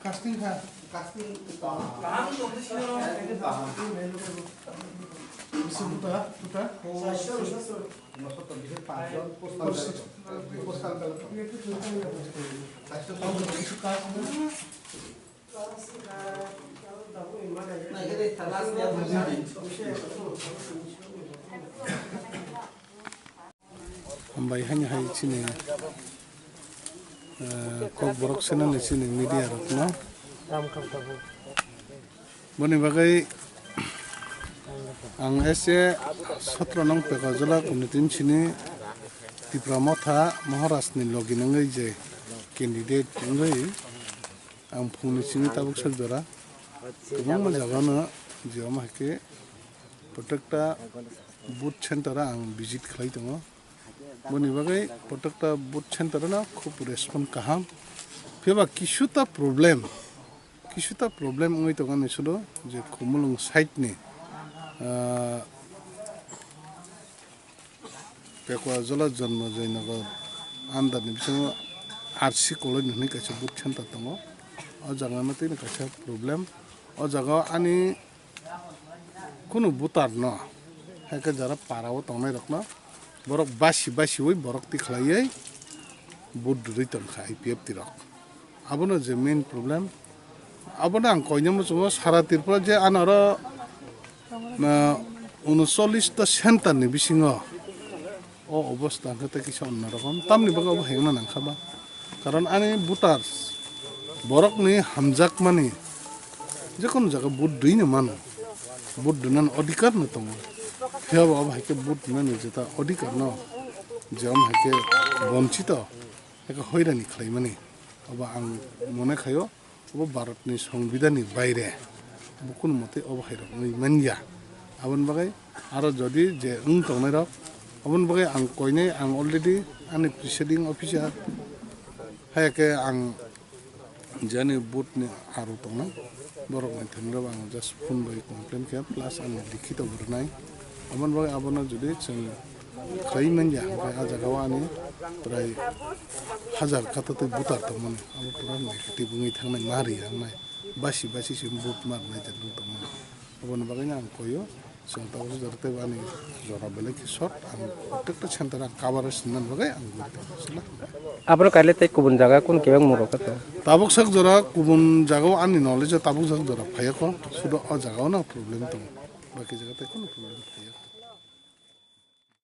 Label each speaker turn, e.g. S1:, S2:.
S1: casting ha. Ambai hanya hai sini kok borok sana di sini media rokno. Bani bagai ang ese 17 nang pekajala kunitin sini di pramotha Maharashtra ni login ngai je candidate ngai ang phungni sini tabuk sajdara kubang ma jagana jama ke protekta booth center ang visit khlai tongo. Bani bagai protekta booth center na khub respond kaham pheba kisuta problem ngai tonga nisulo je khumulung site ni pekwa jala janma jainagar andar ni bisango RC colony ni kaisa booth center tongo o jaga na tini kaisa problem o jaga ani kuno butar no heka jara parao tongnai rokno borok basi oi borok ti khlaiye booth return kha IPF ti rok abono je main problem abono ang koinamo chungo sara tirpura je anara 39 ta center ni bisingo o অবস্থা হতে কিছু অন্যরকম তামনি বাগা হেংনা নাখাবা কারণ আনি বুটার্স বরক নি হামজাক মানি যে কোন জায়গা বুট দুই না মান বুট দুনান অধিকার ন তম হেব হাইকে বুট না যেটা অধিকার ন যেম হাইকে বঞ্চিত এক হইরানি খাই মানে অবা আং মনে খায়ো অব ভারতনি সংবিধাননি বাইরে বুকুন মতে অবহাইরক মানিয়া আবন বাগাই আরো যদি যে তংনাই rock abon bagai ang koine ang already ani presiding officer hayake ang jani boot ni aru tongna borok ni thenra ang just phone bai complain ke plus ani likhito burnai abon bagai abona jodi cheng khai manja bai ajaga ani prai hajar kata tu butar tongmon abo pura negative ngai thangnai mari hangnai basi sim boot marnai jadung tongmon abon bagai ang koyo Santa Cruz darte bani jora bele ki shot ang protekta center ang coverage nan bagai ang gurte sila
S2: apro kaile te kubun jaga kun kebang moroka to
S1: tabuk sak jora kubun jaga ani knowledge tabuk sak jora phaya ko sudo a jaga na problem to baki jaga te kono problem phaya